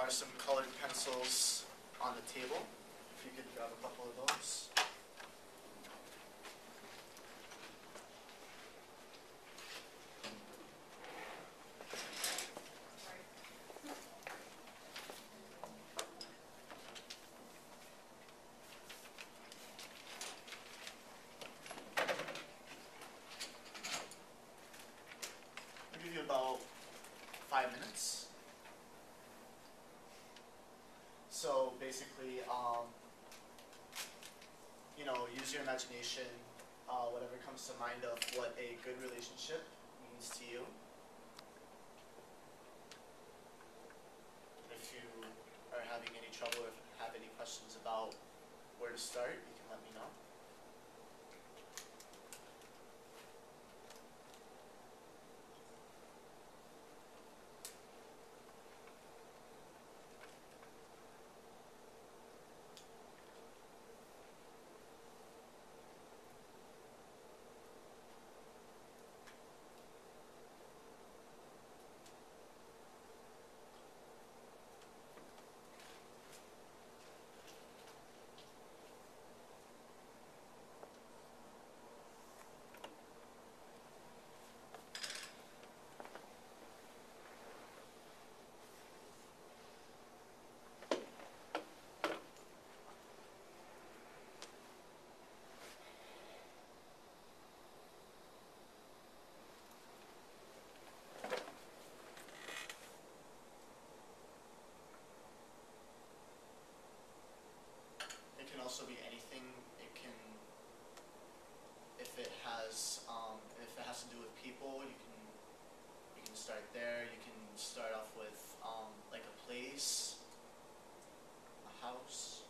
are some colored pencils on the table. If you could grab a couple of those. I'll give you about 5 minutes. So basically, use your imagination, whatever comes to mind of what a good relationship means to you. If you are having any trouble or have any questions about where to start, you can let me know. It can also be anything. It can, if it has to do with people, you can start there. You can start off with like a place, a house.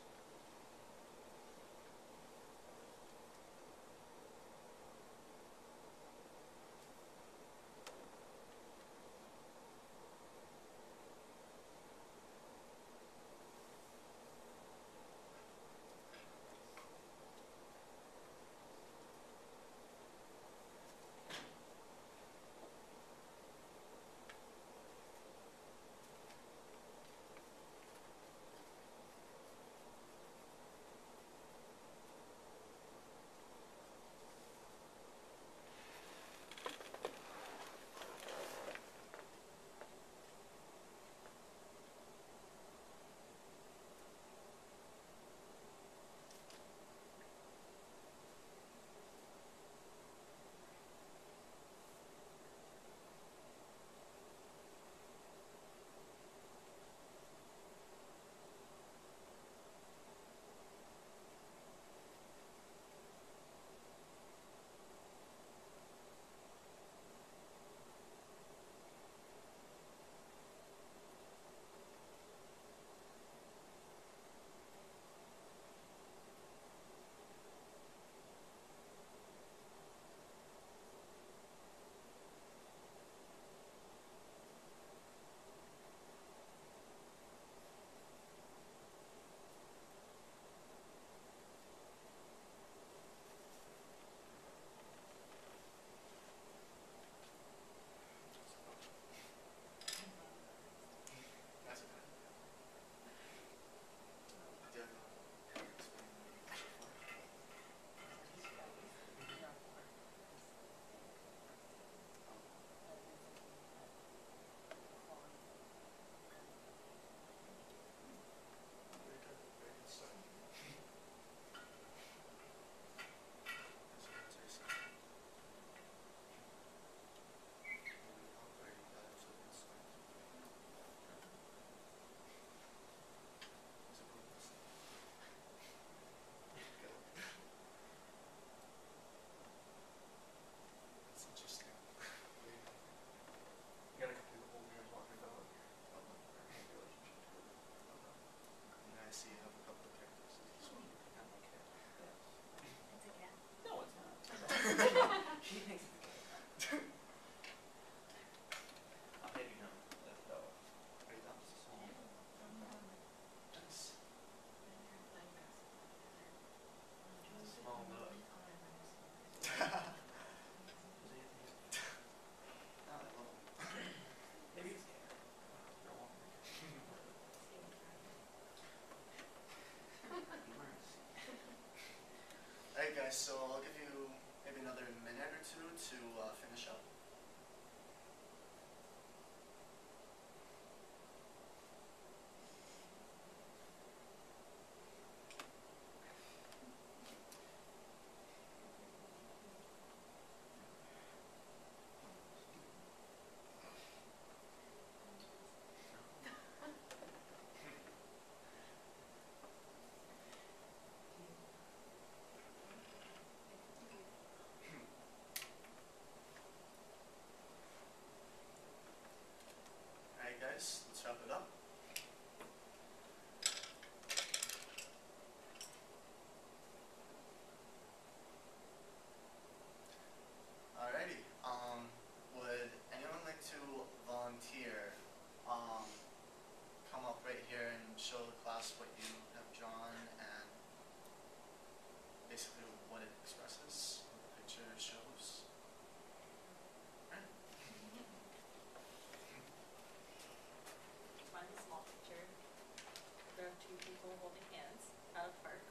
people holding hands at a park,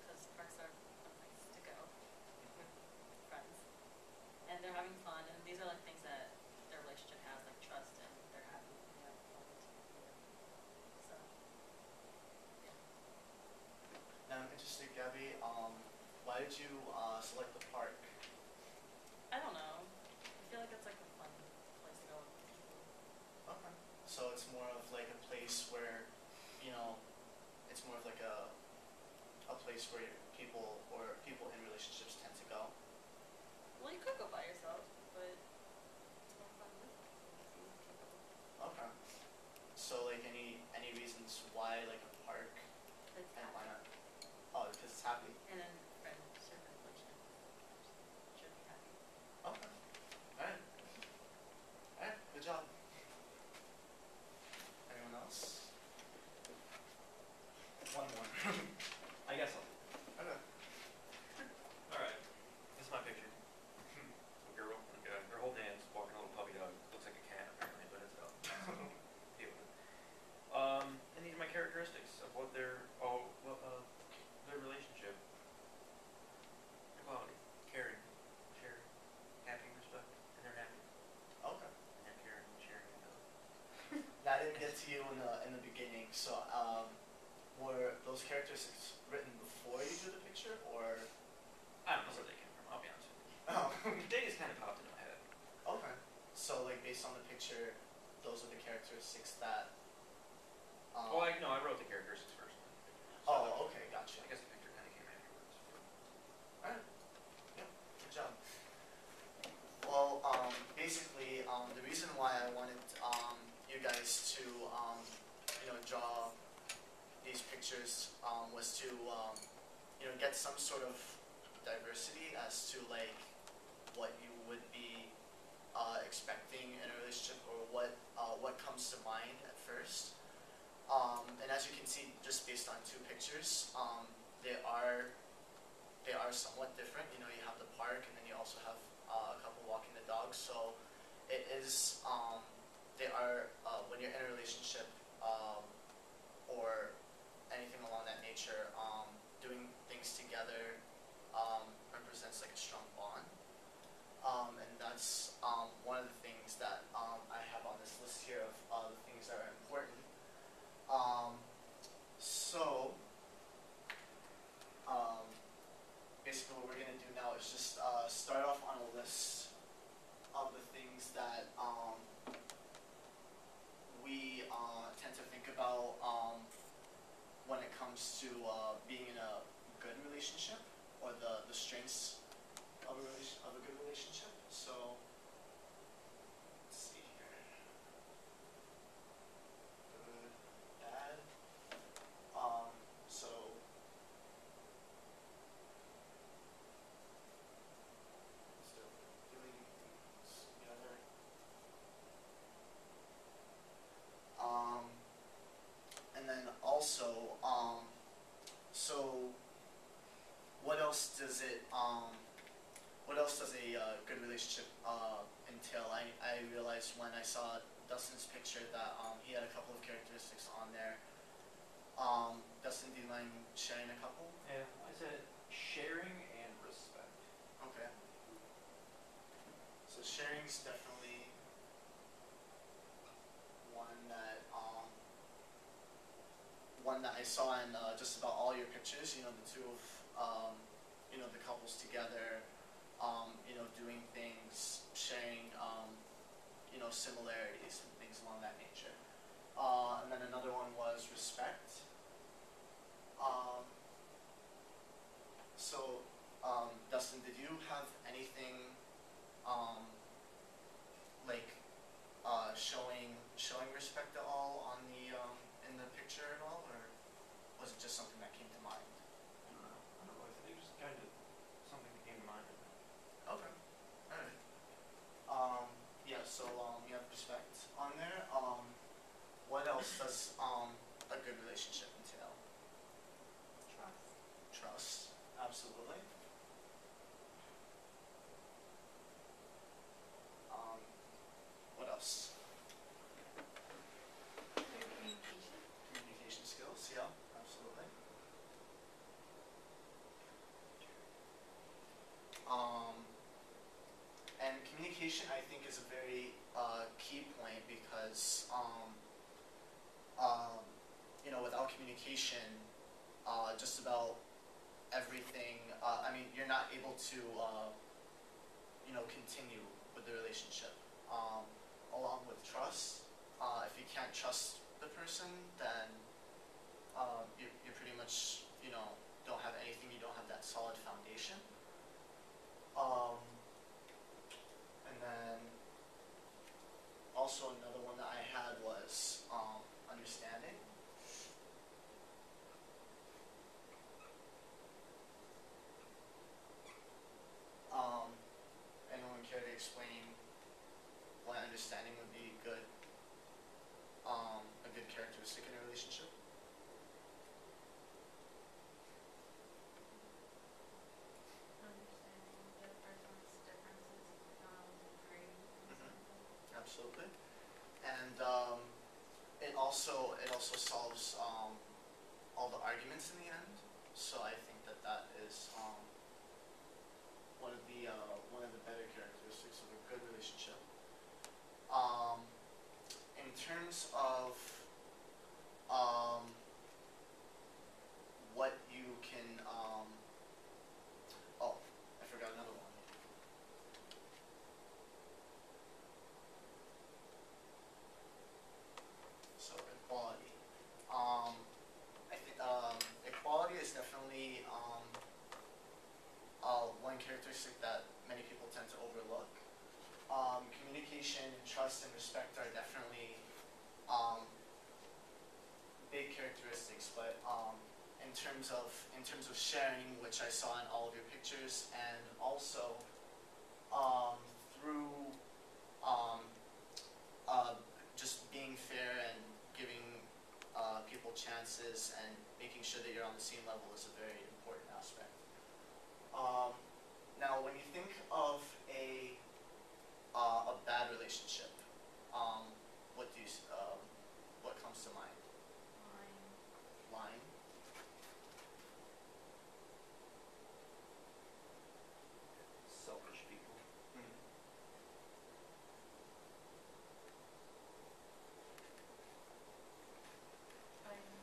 because parks are a place to go with friends, and they're having fun, and these are like things that their relationship has, like trust, and they're happy and they have fun together. So yeah. Now I'm interested, Gabby. Why did you select the park? I don't know. I feel like it's like a fun place to go with people. Okay. So it's more of like a place where, you know, it's more of like a place where people in relationships tend to go. Well, you could go by yourself, but it's more fun with people. Okay. So like any reasons why like a park It's and why happy. not? Oh, because it's happy. And then certain relationship should be happy. Okay. Alright. Alright, good job. Anyone else? One more. I guess I'll. Okay. Alright. This is my picture. A girl and a guy. They're holding hands, walking a little puppy dog. Looks like a cat apparently, but it's a dog. Deal with it. And these are my characteristics of what their relationship. Equality, caring, sharing, happy, respect, and they're happy. Okay. And they're caring, sharing, and That didn't get to you in the beginning, so were those characteristics written before you drew the picture, or? I don't know where they came from, I'll be honest with you. Oh. They just kind of popped into my head. Okay. So like based on the picture, those are the characteristics that. I wrote the characteristics first. Oh, okay, gotcha. I guess the picture kind of came afterwards. Alright. Yeah, good job. Well, basically, the reason why I wanted you guys to, draw these pictures was to, get some sort of diversity as to like what you would be expecting in a relationship, or what comes to mind at first. And as you can see, just based on two pictures, they are somewhat different. You know, you have the park, and then you also have a couple walking the dog. So it is, they are, when you're in a relationship, or anything along that nature, doing things together represents like a strong bond. And that's one of the things that I have on this list here of the things that are important. So, basically what we're going to do now is just start off on a list of the things that we tend to think about when it comes to being in a good relationship, or the strengths of a good relationship. So, let's see here. Good, bad. So still doing things together. And then also, so what else does it what else does a good relationship entail? I realized when I saw Dustin's picture that he had a couple of characteristics on there. Dustin, do you mind sharing a couple? Yeah, I said sharing and respect. Okay. So sharing's definitely one that I saw in just about all your pictures. You know, the two of the couples together, doing things, sharing similarities and things along that nature. And then another one was respect. So, Dustin, did you have anything like showing respect at all on the in the picture at all, or was it just something that came to mind? I don't know. I think just kind of something that came to mind. Okay. All right. Yeah. So you have respect on there. What else does a good relationship entail? Trust. Trust. Absolutely. What else? Communication. Communication skills. Yeah. communication, just about everything. I mean, you're not able to, continue with the relationship. Along with trust, if you can't trust the person, then you pretty much, don't have anything. You don't have that solid foundation. And then also another one that I had was understanding. Anyone care to explain why understanding would be good, a good characteristic in a relationship? Understanding the other person's differences, not always agree on something. Absolutely. And it also solves all the arguments in the end. So I think that is one of the better characteristics of a good relationship. In terms of what you can oh, I forgot another one. So equality. I think equality is definitely one characteristic that many people tend to overlook. Communication, trust, and respect are definitely big characteristics, but in terms of sharing, which I saw in all of your pictures, and also through um, just being fair and giving people chances and making sure that you're on the same level is a very important aspect. Now, when you think of a bad relationship, what comes to mind? Lying. Lying. Selfish people. Hmm. Fighting.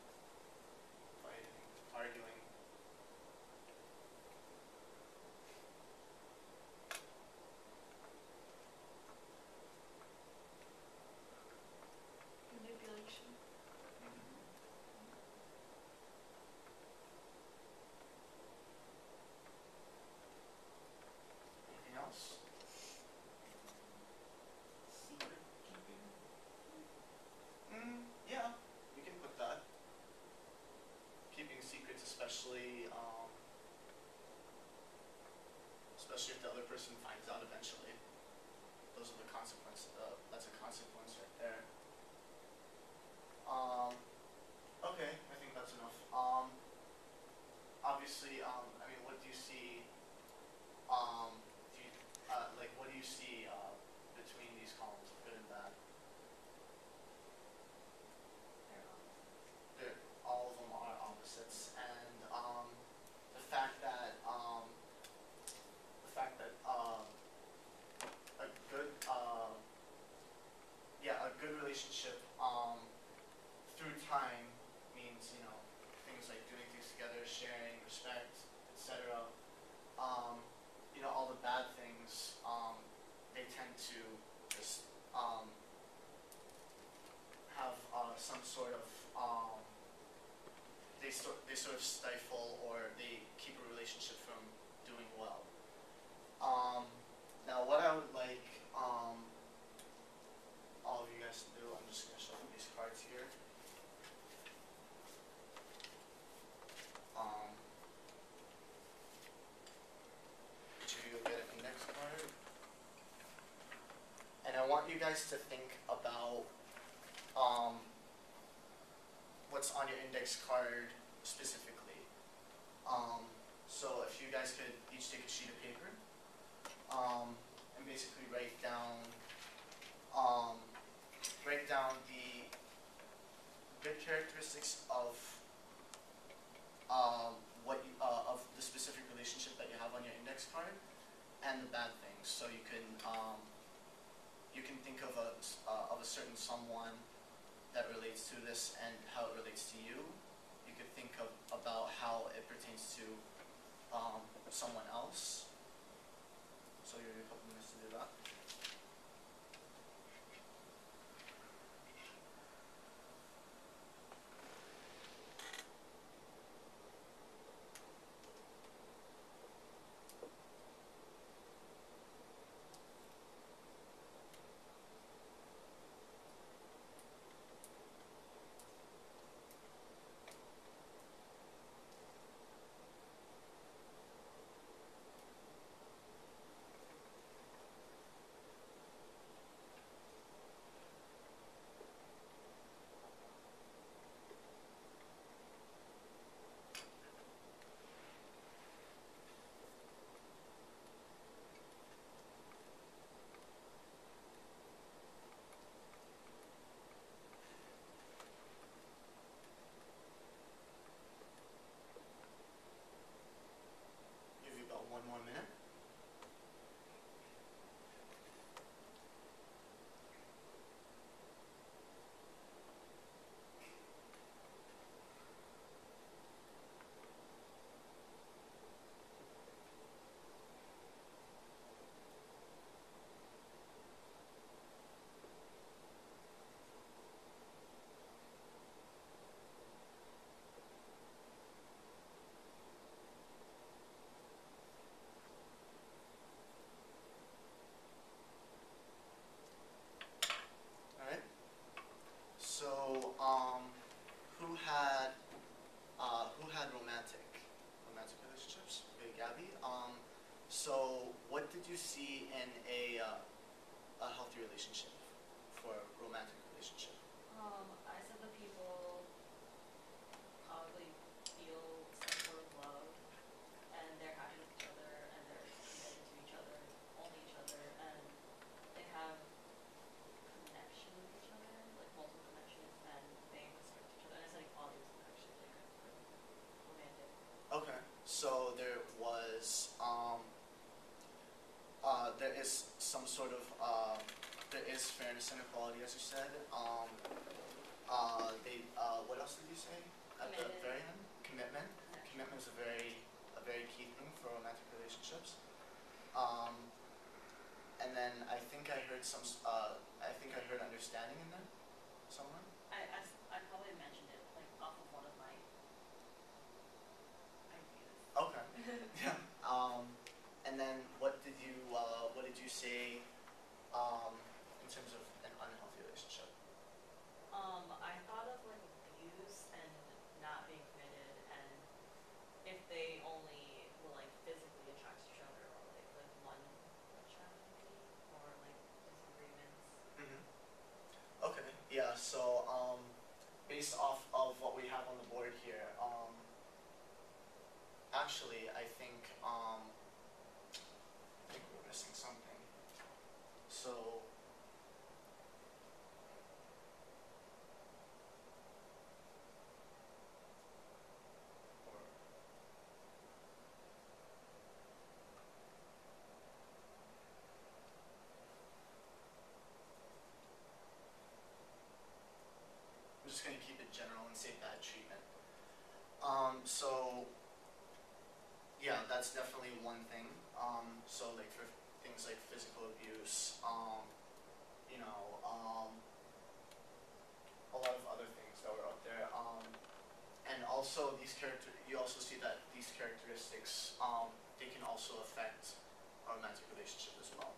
Fighting, arguing. Manipulation. Anything else? Secret keeping. Yeah, you can put that. Keeping secrets, especially if the other person finds out eventually. Those are the consequences. That's a consequence right there. Okay, I think that's enough. Obviously, I mean, what do you see? What do you see between these columns of good and bad? They're opposites. All of them are opposites, and the fact that a good a good relationship through time means things like doing things together, sharing, respect, etc. All the bad things they tend to just have some sort of they sort of stifle, or they keep a relationship from doing well. Now, what I would like all of you guys to do, I'm just going to shuffle these cards here. Each of you will get an index card, and I want you guys to think about what's on your index card specifically. So if you guys could each take a sheet of paper and basically write down the good characteristics of of the specific relationship that you have on your index card, and the bad things. So you can think of a certain someone that relates to this and how it relates to you, could think of about how it pertains to someone else. So I'll give you a couple minutes to do that. Give you about 1 more minute. Alright. So, who had romantic relationships? Okay, Gabby. So what did you see in a healthy relationship for a romantic relationship? I said the people probably feel some sort of love, and they're happy with each other, and they're committed to each other, only each other, and they have connection with each other, like multiple connections, and they respect each other. And I said equality was actually really good for romantic. Okay. So there is some sort of there is fairness and equality, as you said. What else did you say at the Committed. very end? Commitment. Connection. Commitment is a very key thing for romantic relationships. And then I think I heard understanding in there somewhere. I probably mentioned it like off of one of my ideas. Okay. Yeah. And then what did you say in terms of an unhealthy relationship? I thought of like abuse and not being committed, and if they only will like physically attract each other, or like one attraction, or like disagreements. Mm-hmm. Okay. Yeah. So based off of what we have on the board here, actually I think we're missing something. So or I'm just gonna keep it general and say bad treatment. So yeah, that's definitely one thing. So like for things like physical abuse, a lot of other things that were out there. And also you also see that these characteristics, they can also affect a romantic relationship as well.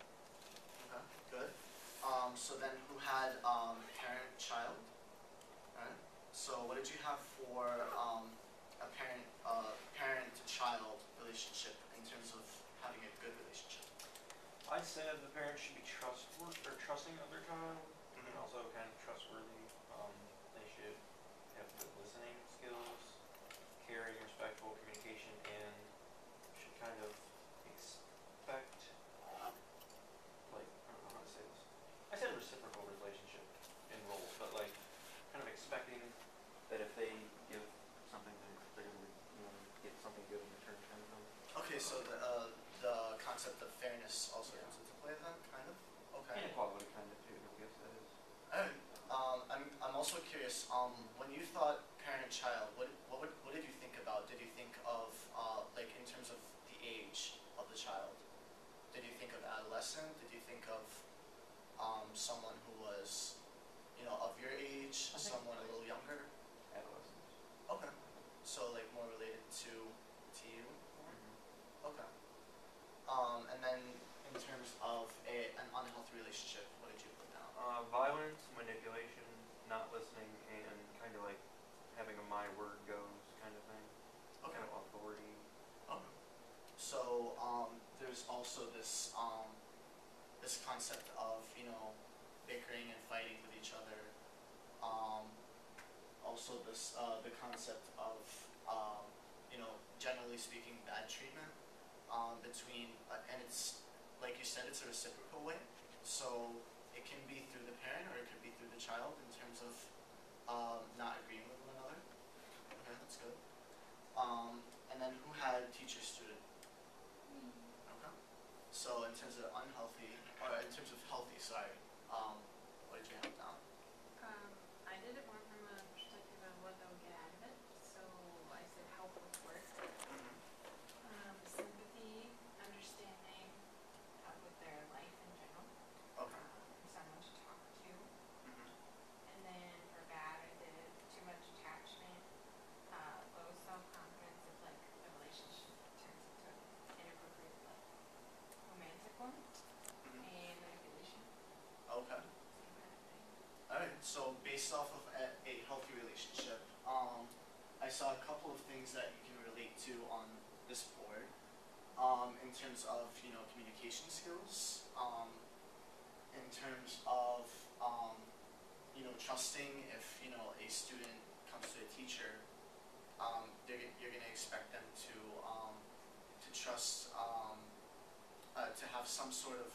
Okay, good. So then who had parent-child? Right. So what did you have for a parent-to-child relationship in terms of having a good relationship? I said the parents should be trusting of their child, and Mm-hmm. also kind of trustworthy. They should have good listening skills, caring, respectful communication, and should kind of expect, like, I don't know how to say this. I said reciprocal relationship in roles, but like kind of expecting that if they give something, they're gonna get something good in return, kind of thing. Okay, so the concept of fairness also Yeah. comes into play then, kind of. Okay. Inequality kind of too, I guess that is. Alright. I'm also curious. When you thought parent-child, what did you think about? Did you think of like in terms of the age of the child? Did you think of adolescent? Did you think of someone who was, of your age, I think someone a little younger? adolescence. Okay. So like more related to you? Okay. And then in terms of an unhealthy relationship, what did you put down? Violence, manipulation, not listening, and kind of like having a my word goes kind of thing. Okay. Kind of authority. Okay. So there's also this concept of bickering and fighting with each other. Also the concept of generally speaking bad treatment between and it's like you said, it's a reciprocal way. So it can be through the parent or it could be through the child in terms of not agreeing with one another. Okay, that's good. And then who had teacher student? Okay. So in terms of unhealthy, or in terms of healthy, sorry, what did you have down? I did it more from a perspective of what they'll get out of it. So I said help with work, sympathy, understanding, help with their life in general, Okay. someone to talk to. Mm-hmm. And then for bad, I did too much attachment, low self-confidence if like the relationship turns into an inappropriate like romantic one, Mm-hmm. and manipulation, Okay. same kind of thing. Alright, so based off of a healthy relationship, I saw a couple of things that you can relate to on this board. In terms of, communication skills, in terms of, trusting if, a student comes to a teacher, you're gonna expect them to trust, to have some sort of,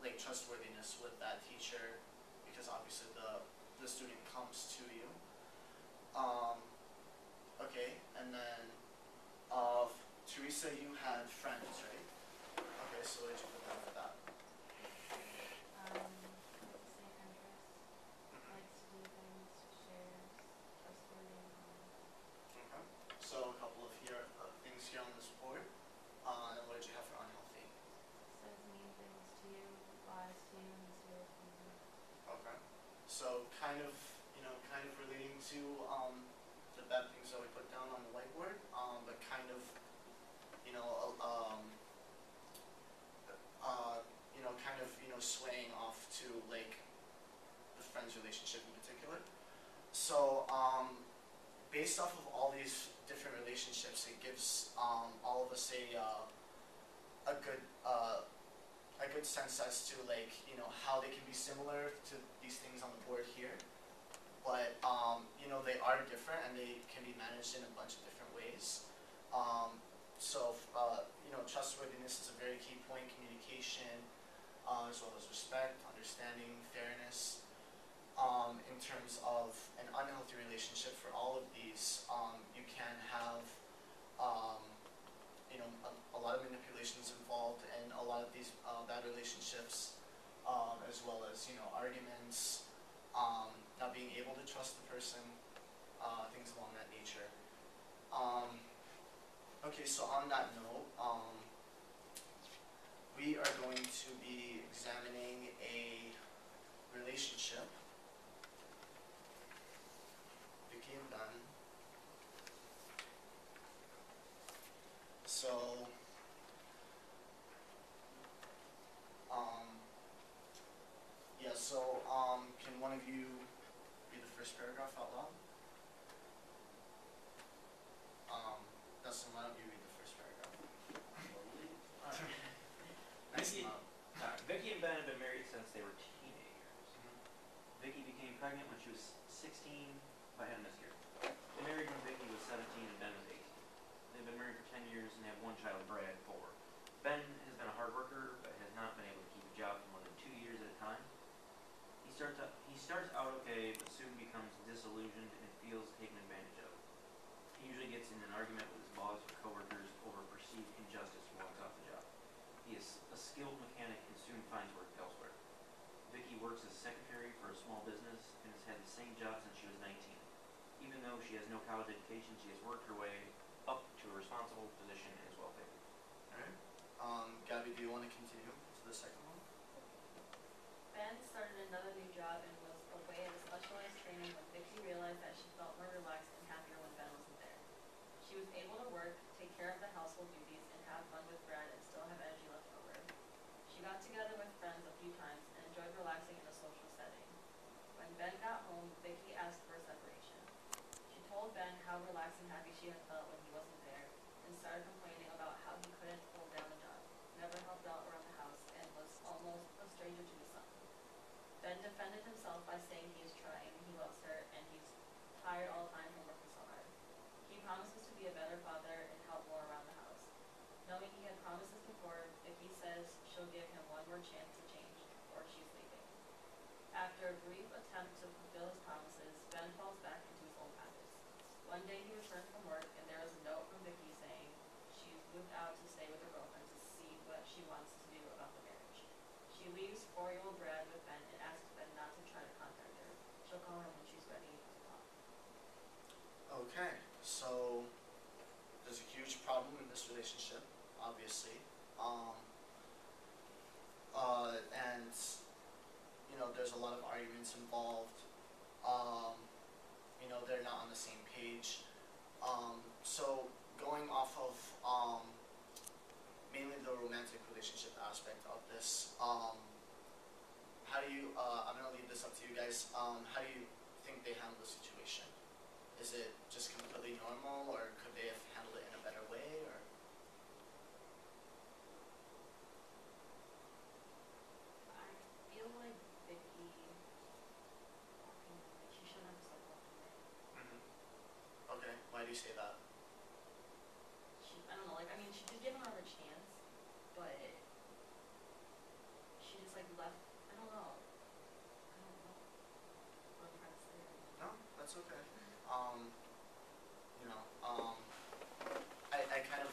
like trustworthiness with that teacher, because obviously the student comes to you. Okay, and then Teresa, you had friends, right? Okay, so what did you put down for that? Same interests, likes to do things, shares, trustworthy. Okay. So a couple of things here on this board. And what did you have for unhealthy? Says mean things to you, lies to you, and steals from you. Okay. So kind of relating to the bad things that we put down on the whiteboard, but kind of you know swaying off to like the friends relationship in particular. So based off of all these different relationships, it gives all of us a good sense as to like how they can be similar to these things on the board here, but they are different and they can be managed in a bunch of different ways. So trustworthiness is a very key point. Communication, as well as respect, understanding, fairness. In terms of an unhealthy relationship, for all of these, you can have a lot of manipulations involved in a lot of these bad relationships, as well as arguments, not being able to trust the person, things along that nature. Okay, so on that note, we are going to be examining a relationship. Vicky and Ben. So, can one of you read the first paragraph out loud? Dustin, why don't you read the first paragraph? Nice Vicky, and loud. Vicky and Ben have been married since they were teenagers. Mm-hmm. Vicky became pregnant when she was 16 but had a miscarriage. They married when Vicky was 17 and Ben was 18. They've been married for 10 years and have one child, Brad, 4. Ben has been a hard worker but has not been able to keep a job for more than 2 years at a time. He starts out okay but soon becomes disillusioned and feels taken advantage of. He usually gets in an argument with his boss or coworkers over perceived injustice and walks off the job. He is a skilled mechanic and soon finds work elsewhere. Vicky works as a secretary for a small business and has had the same job since she was 19. Even though she has no college education, she has worked her way up to a responsible position and is well paid. Alright. Gabby, do you want to continue to the second one? Ben started another new job and was away at a specialized training when Vicky realized that she felt more relaxed and happier when Ben wasn't there. She was able to work, take care of the household duties, and have fun with Brad and still have energy left over. She got together with friends a few times and enjoyed relaxing in a social setting. When Ben got home, Vicky asked for a separation. She told Ben how relaxed and happy she had felt when he wasn't there, and started complaining about how he couldn't hold down a job, never helped out around the house, and was almost a stranger to the sun. Ben defended himself by saying he is trying, he loves her, and he's tired all the time from working so hard. He promises to be a better father and help more around the house. Knowing he had promised this before, Vicky says she'll give him one more chance to change, or she's leaving. After a brief attempt to fulfill his promises, Ben falls back into his old habits. One day he returned from work, and there was a note from Vicky saying she's moved out to stay with her girlfriend to see what she wants to do about the marriage. She leaves 4-year-old Brad with Ben and asks Ben not to try to contact her. She'll call him when she's ready to talk. Okay, so there's a huge problem in this relationship, obviously. And there's a lot of arguments involved. They're not on the same page. So going off of mainly the romantic relationship aspect of this, how do you? I'm gonna leave this up to you guys. How do you think they handle the situation? Is it just completely normal, or could they have handled it in a better way, or? I feel like Vicky walking away, she shouldn't have just like walked away. Okay, why do you say that? I don't know, like, I mean, she did give him another chance, but she just like left, I don't know. I don't know what I'm trying to say right now. No, that's okay. You know, I kind of,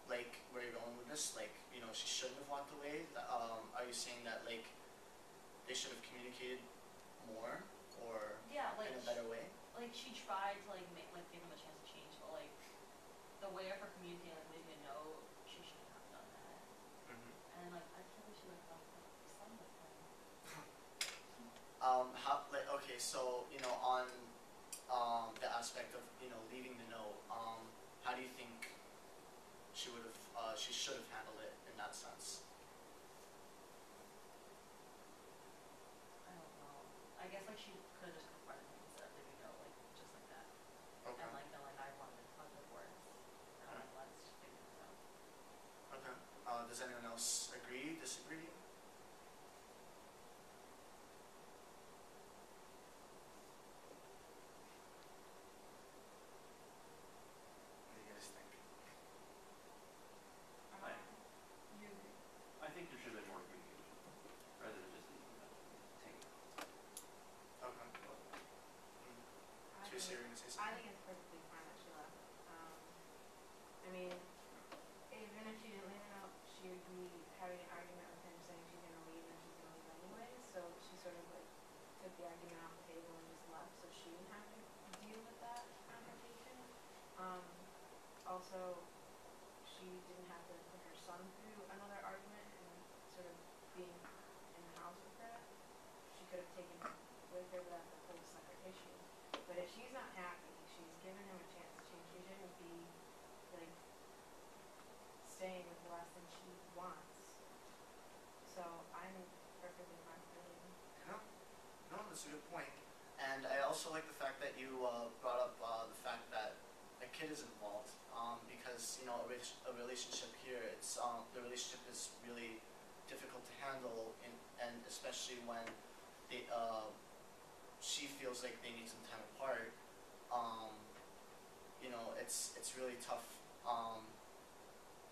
like where you're going with this. Like, she shouldn't have walked away. Are you saying that like they should have communicated more, or Yeah, like, in a better way? she tried to like give him a chance to change, but like the way of her communicating, like leaving a note, she shouldn't have done that. And like I feel like she like left like son with him. Okay, so on the aspect of leaving the note, how do you think she should have handled it in that sense? I don't know. I guess like she could have just confronted him instead of leaving a note like just like that. Okay. And like they're like I wanted a divorce. And like let's figure this out. Okay. Does anyone else agree, disagree? What do you guys think? I, You agree? I think there should have been more communication, rather than just leaving that tank. Okay. I Tracy, think, you're gonna say I something? think it's perfectly fine that she left. I mean, even if she didn't leave a note, she would be having an argument with him saying she's gonna leave and she's gonna leave anyway. So she sort of like took the argument off the table and just left, so she didn't have to deal with that confrontation. Also, she didn't have to put her son through another argument and sort of being in the house with her. She could have taken him with her without the whole separate issue. But if she's not happy, she's given him a chance to change. She shouldn't be like staying with the last thing she wants. So I'm perfectly fine with her leaving. No, no, that's a good point. And I also like the fact that you brought up the fact that a kid is involved, because a relationship here, the relationship is really difficult to handle, and especially when she feels like they need some time apart. It's really tough,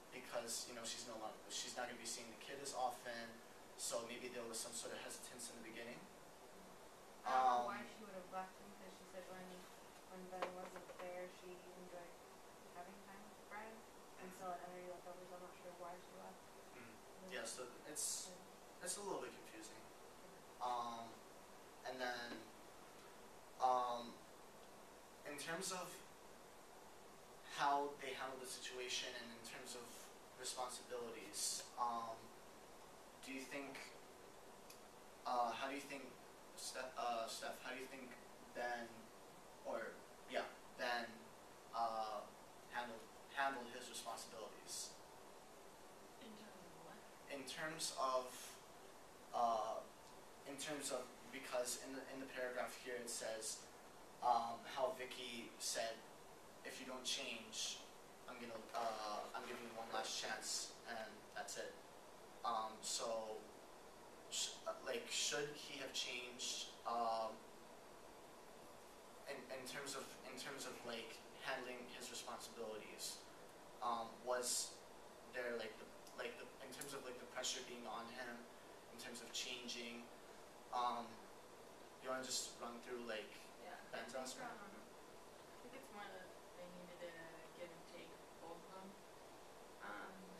because she's not going to be seeing the kid as often, so maybe there was some sort of hesitance in the beginning. I don't know why she would have left him, because she said when Ben wasn't there, she enjoyed having time with Brad and still had energy left over, so I'm not sure why she left. Yeah, so it's a little bit confusing. And then in terms of how they handle the situation and in terms of responsibilities, do you think how do you think Steph, how do you think Ben or yeah, Ben handled his responsibilities? In terms of what? In terms of uh, because in the paragraph here it says how Vicky said, if you don't change, I'm giving you one last chance and that's it. So like should he have changed in terms of like handling his responsibilities? Was there in terms of like the pressure being on him in terms of changing? You want to just run through like Yeah. Ben's aspect? I think it's more that they needed to give and take, both of them.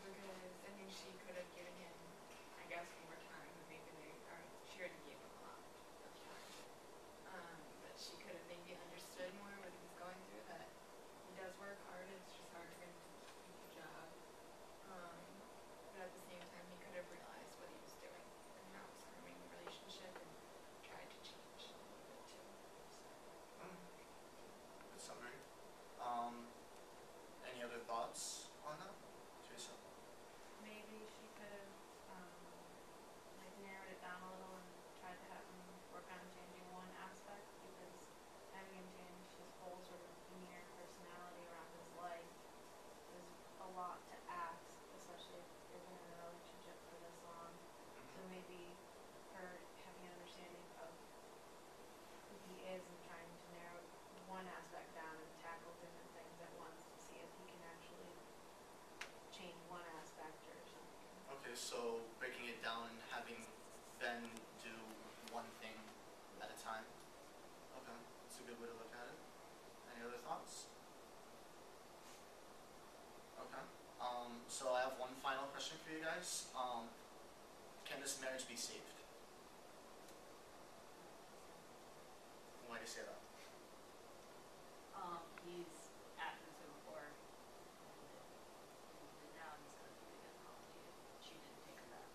Because I think she could have given him, I guess, more time, but maybe she already gave him a lot of time. But she could have maybe understood more what he was going through, that he does work hard, it's just hard for him to keep a job. But at the same time, he could have realized what he was doing and how it was harming the relationship and tried to change a little bit too. Good summary. Any other thoughts on that, Teresa? Maybe she could have like narrowed it down a little and tried to have him work on changing one aspect, because having him change his whole sort of demeanor, personality around his life is a lot to ask, especially if you've been in a relationship for this long. So maybe her having an understanding of who he is and trying to narrow one aspect down and tackle different things at once to see if he can actually change one aspect or something. Okay, so breaking it down and having Ben do one thing at a time. Okay, that's a good way to look at it. Any other thoughts? Okay. So I have one final question for you guys. Can this marriage be saved? Why do you say that? He's acted so before. He did now, and he's gonna do it again probably if she didn't take him back.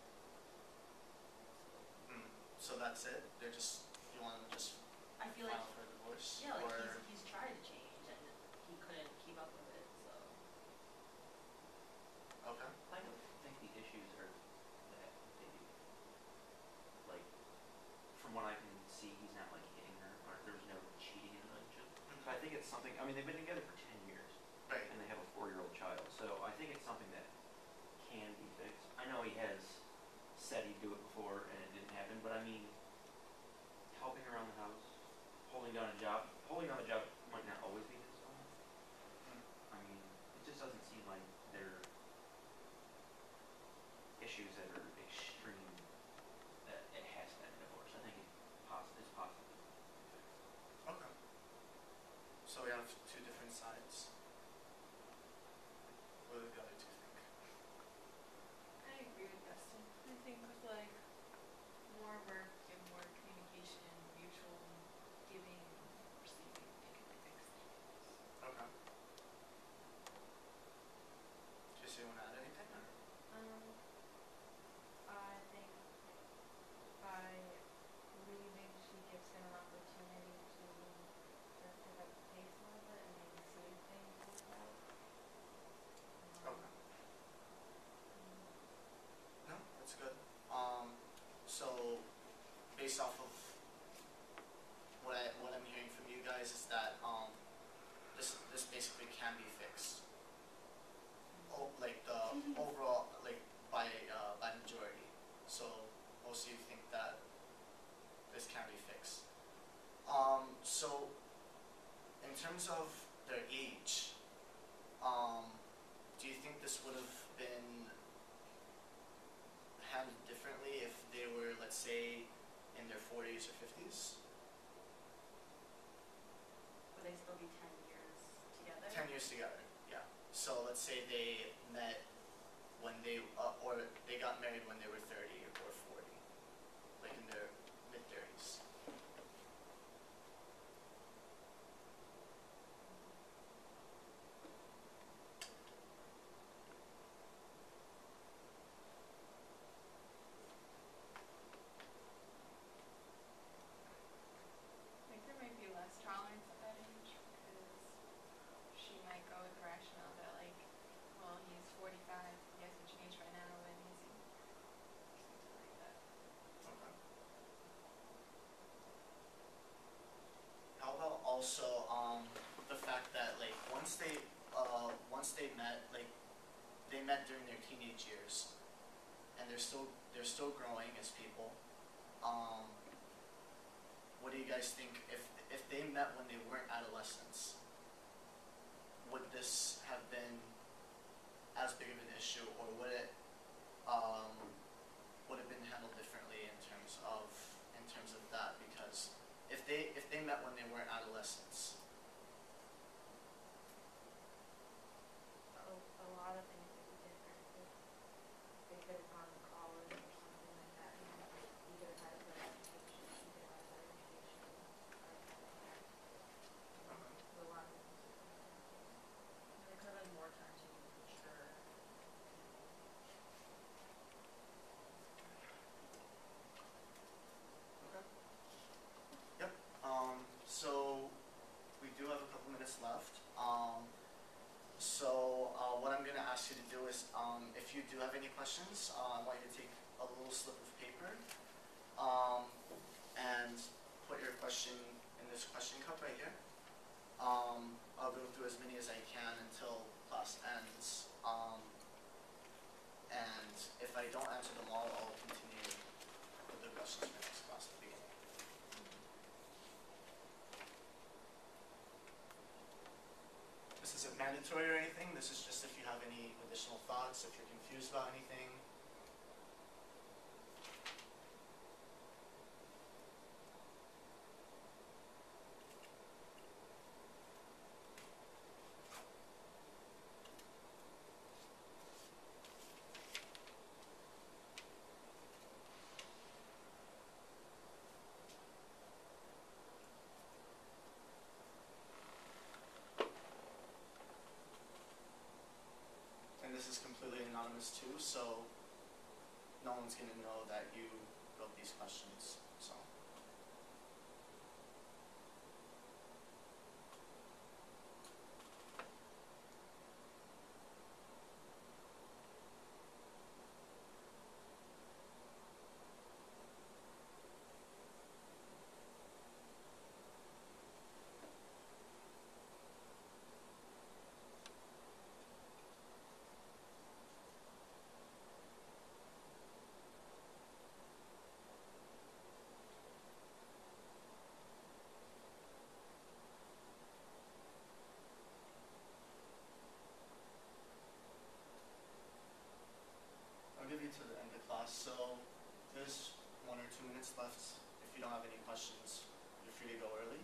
So that's it? They're just, you want them to just I feel like, file for a divorce? yeah, like or he's tried to change and he couldn't keep up with it, so. okay. I don't think the issues are that big. Like, from what I can see, he's not like hitting her, or there's no cheating in the relationship. So I think it's something. I mean, they've been together for 10 years, Right. and they have a 4-year-old child. So I think it's something that can be fixed. I know he has said he'd do it before, and it didn't happen. But I mean, helping around the house, holding down a job might not always be his own. I mean, it just doesn't seem like they're issues that are extreme that it has to end in divorce. I think it's possible. Okay. So we have two different sides. What do the other two think? I agree with Dustin. I think with like more work and more communication and mutual giving and receiving, they can fix things. Okay. Jesse, you want to add anything? Or? I think by leaving, she gives him an opportunity to sort of pick up the pace a little bit and maybe see if things work out. Okay. No, that's good. So based off of what I'm hearing from you guys is that this basically can be fixed. Like the overall like by majority. So most of you think that this can be fixed. So in terms of their age, do you think this would have been handled differently if they were, let's say, in their 40s or 50s? Would they still be 10 years together? 10 years together, yeah. So let's say they met when they or they got married when they were 30 or 40, like in their mid-30s. I think there might be less tolerance at that age because she might go with the rationale that like, well, he's 45, he hasn't changed by now, when is he? Something like that. Okay. How about also the fact that like once they met, like they met during their teenage years, and they're still growing as people. What do you guys think if they met when they weren't adolescents? Would this have been as big of an issue, or um, would have been handled differently in terms of that? Because if they met when they weren't adolescents, A lot of things would be different. They could have gone to college or something like that, and he could have had a better education, she could have had a better education, or something like that. So a lot of things would be different. And they could have had more time to mature. okay. Yep. So we do have a couple minutes left. What I'm going to ask you to do is, if you do have any questions, I want you to take a little slip of paper and put your question in this question cup right here. I'll go through as many as I can until class ends. And if I don't answer them all, I'll continue with the questions for next class at the beginning. This isn't mandatory or anything. This is just if you have any additional thoughts, if you're confused about anything. And this is completely anonymous too, so no one's going to know that you wrote these questions. So. I'll give you to the end of class, so there's 1 or 2 minutes left. If you don't have any questions, you're free to go early.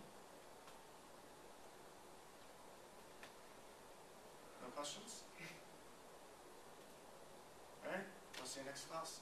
No questions? Alright, we'll see you next class.